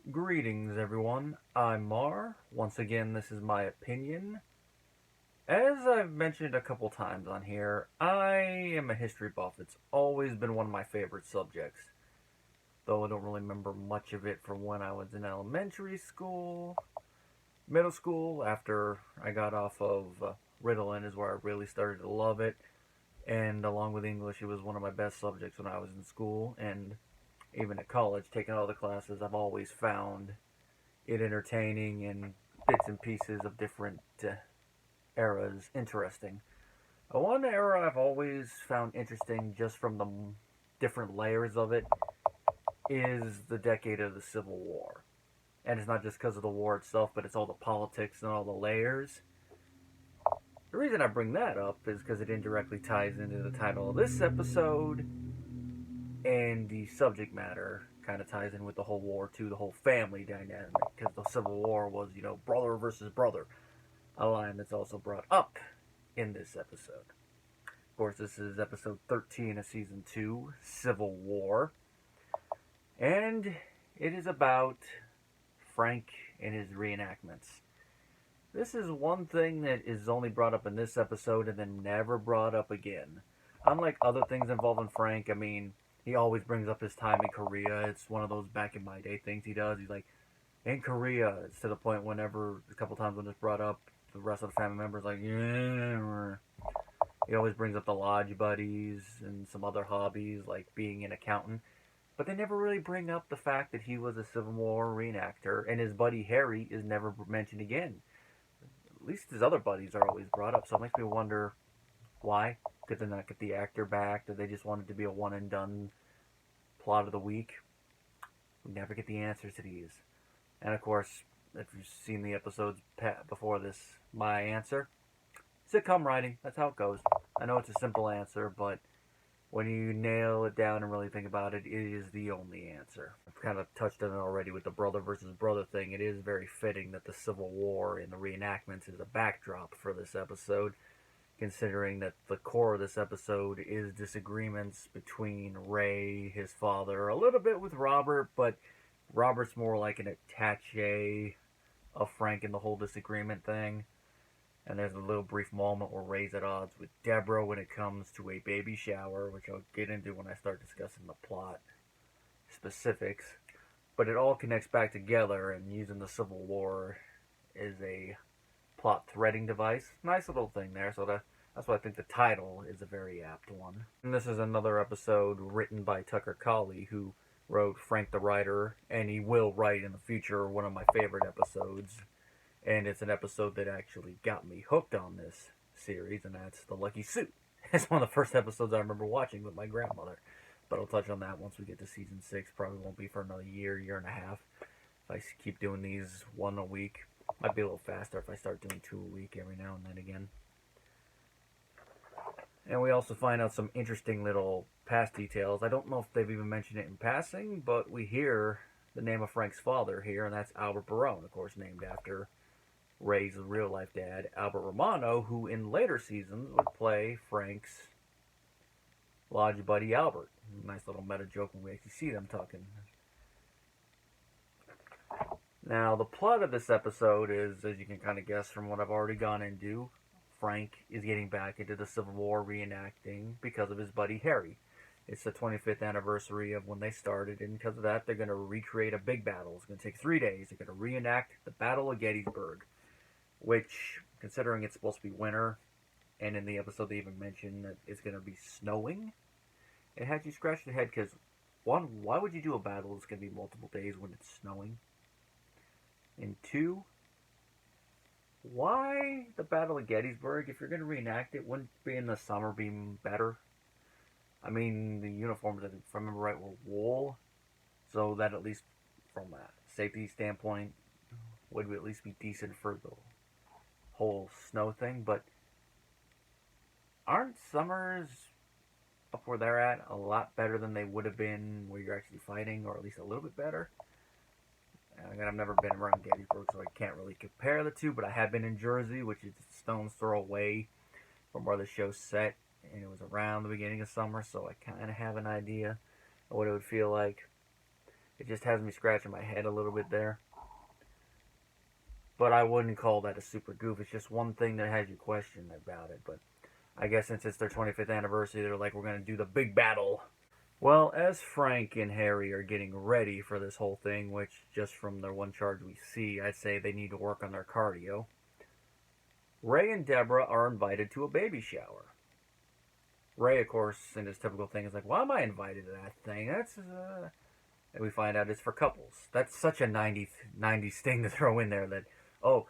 Greetings, everyone. I'm Mar. Once again, this is my opinion. As I've mentioned a couple times on here, I am a history buff. It's always been one of my favorite subjects, though I don't really remember much of it from when I was in elementary school. Middle school, after I got off of Ritalin, is where I really started to love it. And along with English, it was one of my best subjects when I was in school. And even at college, taking all the classes, I've always found it entertaining and bits and pieces of different eras interesting. One era I've always found interesting, just from the different layers of it, is the decade of the Civil War. And it's not just because of the war itself, but it's all the politics and all the layers. The reason I bring that up is because it indirectly ties into the title of this episode, and the subject matter kind of ties in with the whole war too, the whole family dynamic, because the Civil War was, brother versus brother, a line that's also brought up in this episode. Of course, this is episode 13 of season 2, Civil War, and it is about Frank and his reenactments. This is one thing that is only brought up in this episode and then never brought up again. Unlike other things involving Frank, he always brings up his time in Korea. It's one of those back in my day things he does. He's like, in Korea. It's to the point whenever, a couple times when it's brought up, the rest of the family members like, yeah. He always brings up the lodge buddies and some other hobbies like being an accountant. But they never really bring up the fact that he was a Civil War reenactor, and his buddy Harry is never mentioned again. At least his other buddies are always brought up, so it makes me wonder why. Did they not get the actor back? Did they just want it to be a one and done plot of the week? We never get the answers to these. And of course, if you've seen the episodes before this, my answer: sitcom writing. That's how it goes. I know it's a simple answer, but when you nail it down and really think about it, it is the only answer. I've kind of touched on it already with the brother versus brother thing. It is very fitting that the Civil War and the reenactments is a backdrop for this episode, considering that the core of this episode is disagreements between Ray, his father, a little bit with Robert, but Robert's more like an attaché of Frank in the whole disagreement thing. And there's a little brief moment where Ray's at odds with Deborah when it comes to a baby shower, which I'll get into when I start discussing the plot specifics. But it all connects back together, and using the Civil War is a plot threading device. Nice little thing there, so that's why I think the title is a very apt one. And this is another episode written by Tucker Colley, who wrote Frank the Writer, and he will write in the future one of my favorite episodes. And it's an episode that actually got me hooked on this series, and that's The Lucky Suit. It's one of the first episodes I remember watching with my grandmother. But I'll touch on that once we get to season 6. Probably won't be for another year and a half. If I keep doing these one a week. Might be a little faster if I start doing 2 a week every now and then again. And we also find out some interesting little past details. I don't know if they've even mentioned it in passing, but we hear the name of Frank's father here, and that's Albert Barone, of course, named after Ray's real-life dad, Albert Romano, who in later seasons would play Frank's lodge buddy, Albert. Nice little meta joke when we actually see them talking. Now, the plot of this episode is, as you can kind of guess from what I've already gone into, Frank is getting back into the Civil War reenacting because of his buddy Harry. It's the 25th anniversary of when they started, and because of that, they're going to recreate a big battle. It's going to take 3 days. They're going to reenact the Battle of Gettysburg, which, considering it's supposed to be winter, and in the episode they even mentioned that it's going to be snowing, it had you scratch your head, because, one, why would you do a battle that's going to be multiple days when it's snowing? And two, why the Battle of Gettysburg? If you're going to reenact it, wouldn't it be in the summer be better? I mean, the uniforms, if I remember right, were wool, so that at least from a safety standpoint would at least be decent for the whole snow thing. But aren't summers up where they're at a lot better than they would have been where you're actually fighting, or at least a little bit better? Again, I've never been around Gettysburg, so I can't really compare the two, but I have been in Jersey, which is a stone's throw away from where the show's set, and it was around the beginning of summer, so I kind of have an idea of what it would feel like. It just has me scratching my head a little bit there. But I wouldn't call that a super goof. It's just one thing that has you question about it. But I guess since it's their 25th anniversary, they're like, we're going to do the big battle. Well, as Frank and Harry are getting ready for this whole thing, which just from their one charge we see, I'd say they need to work on their cardio, Ray and Deborah are invited to a baby shower. Ray, of course, in his typical thing, is like, why am I invited to that thing? And we find out it's for couples. That's such a 90s thing to throw in there that, oh,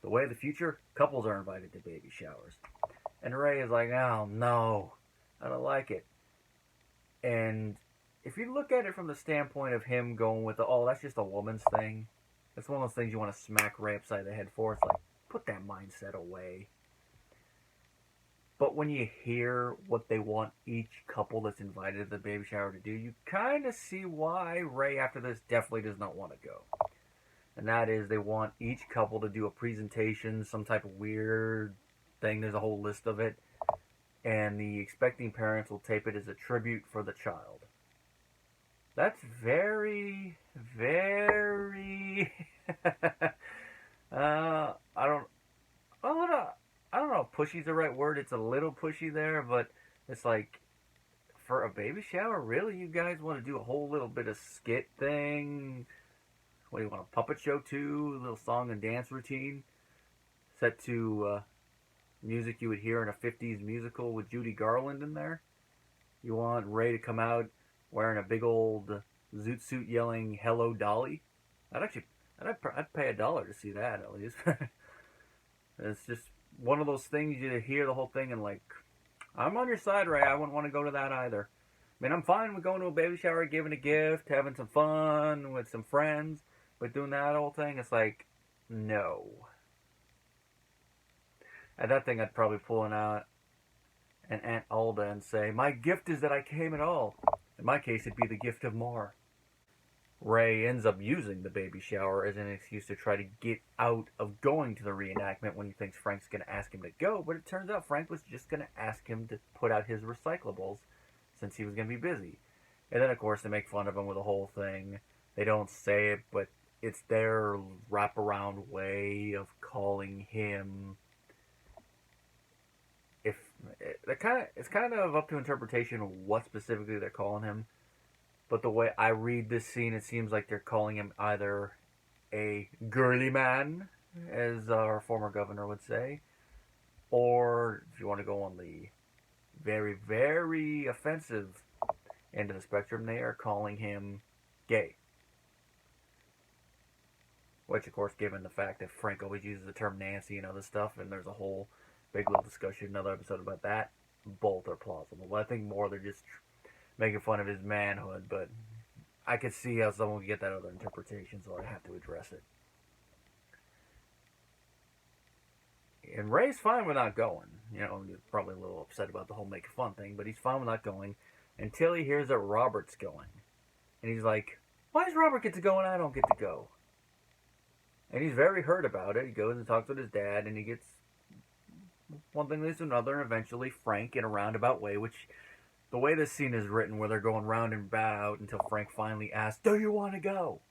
the way of the future, couples are invited to baby showers. And Ray is like, oh, no, I don't like it. And if you look at it from the standpoint of him going with oh, that's just a woman's thing, that's one of those things you want to smack Ray upside the head for. It's like, put that mindset away. But when you hear what they want each couple that's invited to the baby shower to do, you kind of see why Ray, after this, definitely does not want to go. And that is, they want each couple to do a presentation, some type of weird thing. There's a whole list of it. And the expecting parents will tape it as a tribute for the child. That's very, very... I don't know if pushy's the right word. It's a little pushy there, but it's like, for a baby shower, really? You guys want to do a whole little bit of skit thing? What do you want, a puppet show too? A little song and dance routine? Set to music you would hear in a 50s musical with Judy Garland in there? You want Ray to come out wearing a big old zoot suit yelling, "Hello, Dolly"? I'd pay $1 to see that, at least. It's just one of those things you hear the whole thing and like, I'm on your side, Ray. I wouldn't want to go to that either. I mean, I'm fine with going to a baby shower, giving a gift, having some fun with some friends, but doing that whole thing, it's like, no. At that thing, I'd probably pull out an Aunt Alda and say, my gift is that I came at all. In my case, it'd be the gift of more. Ray ends up using the baby shower as an excuse to try to get out of going to the reenactment when he thinks Frank's going to ask him to go, but it turns out Frank was just going to ask him to put out his recyclables since he was going to be busy. And then, of course, they make fun of him with the whole thing. They don't say it, but it's their wraparound way of calling him... It's kind of up to interpretation of what specifically they're calling him. But the way I read this scene, it seems like they're calling him either a girly man, as our former governor would say, or if you want to go on the very, very offensive end of the spectrum, they are calling him gay. Which, of course, given the fact that Frank always uses the term Nancy and other stuff, and there's a whole big little discussion, another episode about that, both are plausible. But I think more they're just making fun of his manhood, but I could see how someone would get that other interpretation, so I have to address it. And Ray's fine with not going. You know, he's probably a little upset about the whole make fun thing, but he's fine with not going until he hears that Robert's going. And he's like, why does Robert get to go and I don't get to go? And he's very hurt about it. He goes and talks with his dad, and he gets one thing leads to another, and eventually Frank, in a roundabout way, which the way this scene is written, where they're going round and about until Frank finally asks, do you want to go?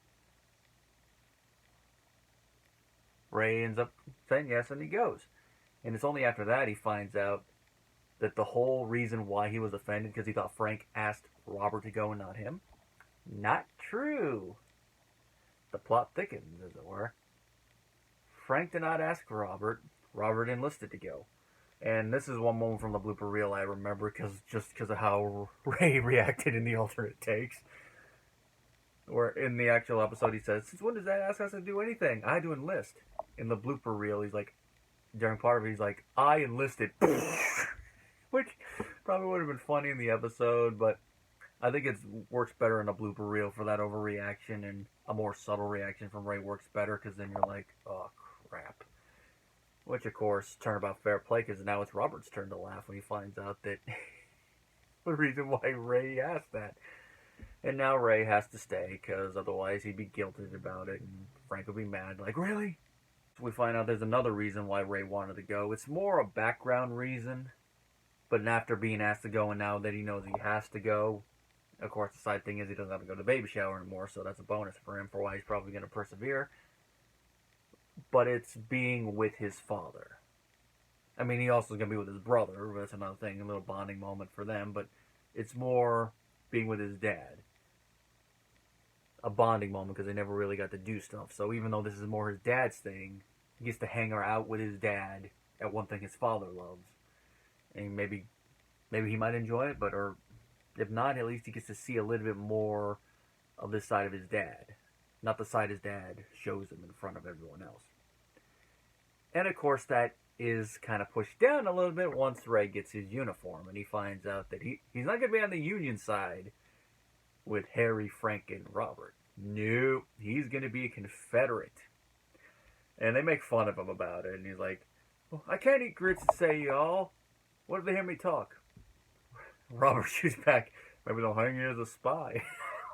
Ray ends up saying yes, and he goes. And it's only after that he finds out that the whole reason why he was offended, because he thought Frank asked Robert to go and not him. Not true. The plot thickens, as it were. Frank did not ask Robert. Robert enlisted to go. And this is one moment from the blooper reel I remember just because of how Ray reacted in the alternate takes. Where in the actual episode he says, since when does that ask us to do anything? I had to enlist. In the blooper reel, he's like, during part of it, he's like, I enlisted. Which probably would have been funny in the episode, but I think it works better in a blooper reel for that overreaction, and a more subtle reaction from Ray works better, because then you're like, oh, crap. Which, of course, turnabout fair play, because now it's Robert's turn to laugh when he finds out that the reason why Ray asked that. And now Ray has to stay, because otherwise he'd be guilted about it, and Frank would be mad, like, really? We find out there's another reason why Ray wanted to go. It's more a background reason, but after being asked to go and now that he knows he has to go, Of course, the side thing is he doesn't have to go to the baby shower anymore, so that's a bonus for him for why he's probably going to persevere. But it's being with his father. I mean, he also is going to be with his brother. That's another thing, a little bonding moment for them. But it's more being with his dad. A bonding moment because they never really got to do stuff. So even though this is more his dad's thing, he gets to hang out with his dad at one thing his father loves. And maybe he might enjoy it, but or if not, at least he gets to see a little bit more of this side of his dad. Not the side his dad shows him in front of everyone else. And of course that is kind of pushed down a little bit once Ray gets his uniform and he finds out that he's not going to be on the Union side with Harry, Frank, and Robert. No, he's going to be a Confederate. And they make fun of him about it. And he's like, well, I can't eat grits and say y'all. What if they hear me talk? Robert shoots back, maybe they'll hang you as a spy.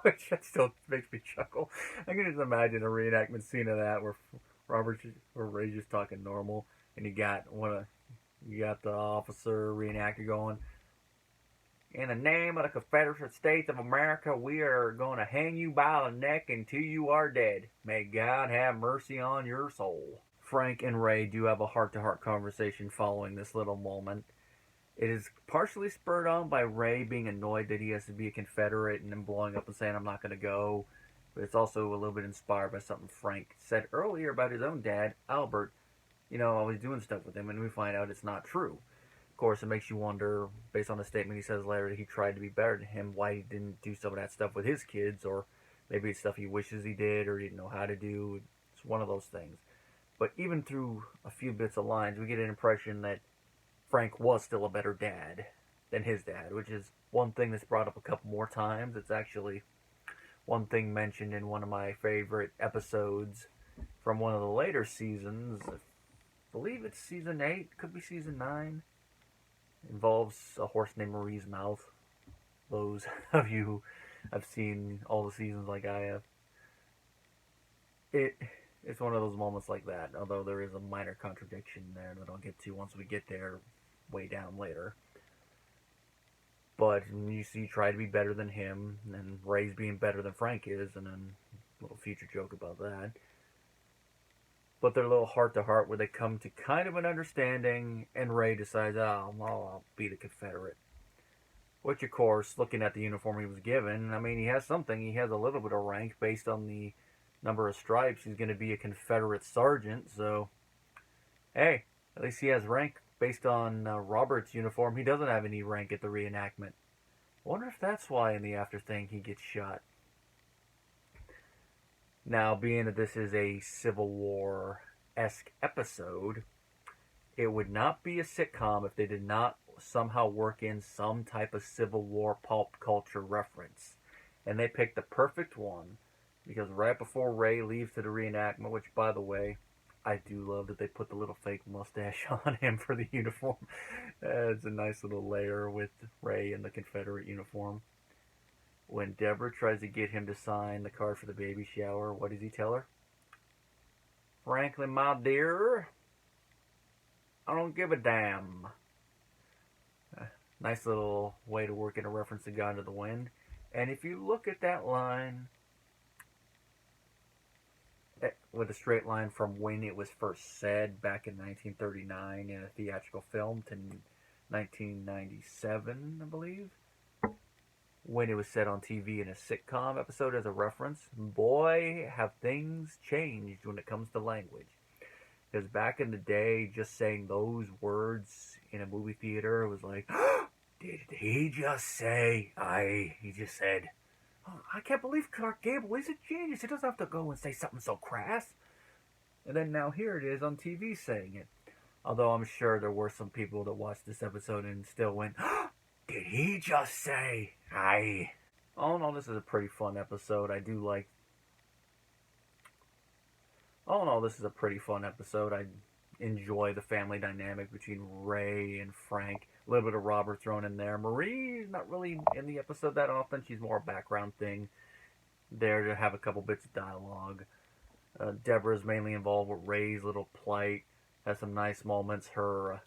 Which still makes me chuckle. I can just imagine a reenactment scene of that where Ray's just talking normal. And you got the officer reenactor going, in the name of the Confederate States of America, we are going to hang you by the neck until you are dead. May God have mercy on your soul. Frank and Ray do have a heart-to-heart conversation following this little moment. It is partially spurred on by Ray being annoyed that he has to be a Confederate and then blowing up and saying, I'm not going to go. But it's also a little bit inspired by something Frank said earlier about his own dad, Albert. Always doing stuff with him, and we find out it's not true. Of course, it makes you wonder, based on the statement he says later, that he tried to be better than him, why he didn't do some of that stuff with his kids, or maybe it's stuff he wishes he did or didn't know how to do. It's one of those things. But even through a few bits of lines, we get an impression that Frank was still a better dad than his dad, which is one thing that's brought up a couple more times. It's actually one thing mentioned in one of my favorite episodes from one of the later seasons. I believe it's season 8, could be season 9. Involves a horse named Marie's Mouth. Those of you who have seen all the seasons like I have. It's one of those moments like that, although there is a minor contradiction there that I'll get to once we get there way down later. But you see, try to be better than him, and Ray's being better than Frank is, and then a little future joke about that. But they're a little heart-to-heart where they come to kind of an understanding, and Ray decides, I'll be the Confederate. Which, of course, looking at the uniform he was given, I mean, he has something. He has a little bit of rank based on the number of stripes. He's going to be a Confederate sergeant, so, hey, at least he has rank based on Robert's uniform. He doesn't have any rank at the reenactment. I wonder if that's why in the after thing he gets shot. Now, being that this is a Civil War-esque episode, it would not be a sitcom if they did not somehow work in some type of Civil War pulp culture reference. And they picked the perfect one, because right before Ray leaves to the reenactment, which, by the way, I do love that they put the little fake mustache on him for the uniform. It's a nice little layer with Ray in the Confederate uniform. When Deborah tries to get him to sign the card for the baby shower, what does he tell her? Frankly, my dear, I don't give a damn. Nice little way to work in a reference to Gone to the Wind. And if you look at that line, with a straight line from when it was first said back in 1939 in a theatrical film to 1997, I believe, when it was said on TV in a sitcom episode as a reference, boy, have things changed when it comes to language. Because back in the day, just saying those words in a movie theater was like, did he just say, he just said, oh, I can't believe Clark Gable, he's a genius, he doesn't have to go and say something so crass. And then now here it is on TV saying it. Although I'm sure there were some people that watched this episode and still went, did he just say, All in all, this is a pretty fun episode. I enjoy the family dynamic between Ray and Frank. A little bit of Robert thrown in there. Marie's not really in the episode that often. She's more a background thing there to have a couple bits of dialogue. Deborah's mainly involved with Ray's little plight. Has some nice moments. Her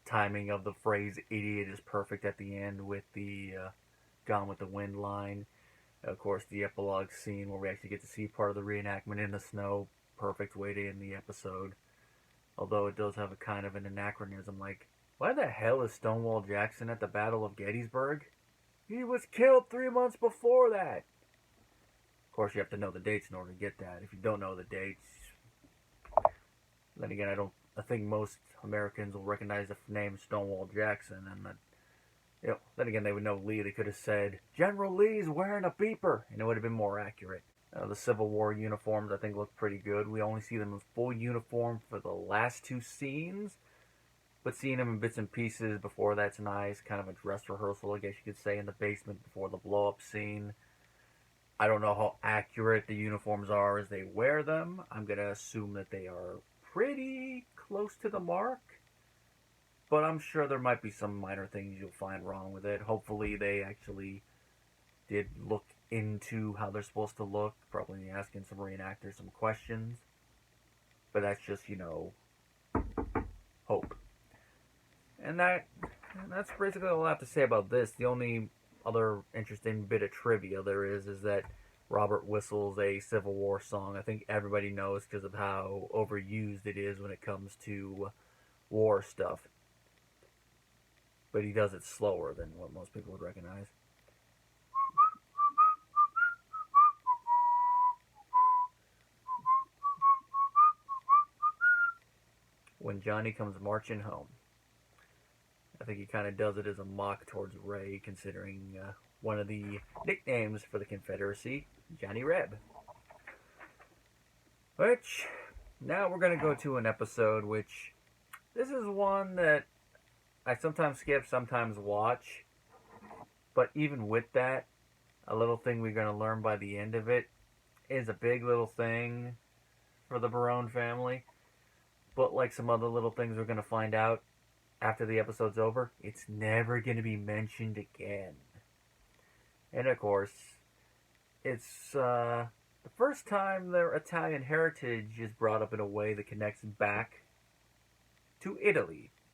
timing of the phrase idiot is perfect at the end with the Gone with the Wind line. Of course, the epilogue scene where we actually get to see part of the reenactment in the snow. Perfect way to end the episode. Although it does have a kind of an anachronism, like, why the hell is Stonewall Jackson at the Battle of Gettysburg? He was killed 3 months before that. Of course, you have to know the dates in order to get that. If you don't know the dates, then again, I think most Americans will recognize the name Stonewall Jackson, and then again, they would know Lee. They could have said, General Lee's wearing a beeper, and it would have been more accurate. The Civil War uniforms, I think, look pretty good. We only see them in full uniform for the last two scenes, but seeing them in bits and pieces before that's nice. Kind of a dress rehearsal, I guess you could say, in the basement before the blow-up scene. I don't know how accurate the uniforms are as they wear them. I'm going to assume that they are pretty close to the mark, but I'm sure there might be some minor things you'll find wrong with it. Hopefully they actually did look into how they're supposed to look, probably asking some reenactors some questions, but that's just, hope. And that's basically all I have to say about this. The only other interesting bit of trivia there is that Robert whistles a Civil War song. I think everybody knows because of how overused it is when it comes to war stuff. But he does it slower than what most people would recognize. When Johnny comes marching home. I think he kind of does it as a mock towards Ray, considering one of the nicknames for the Confederacy, Johnny Reb. Which, now we're going to go to an episode which, this is one that I sometimes skip, sometimes watch, but even with that, a little thing we're going to learn by the end of it is a big little thing for the Barone family. But like some other little things we're going to find out after the episode's over, it's never going to be mentioned again. And of course, it's the first time their Italian heritage is brought up in a way that connects back to Italy.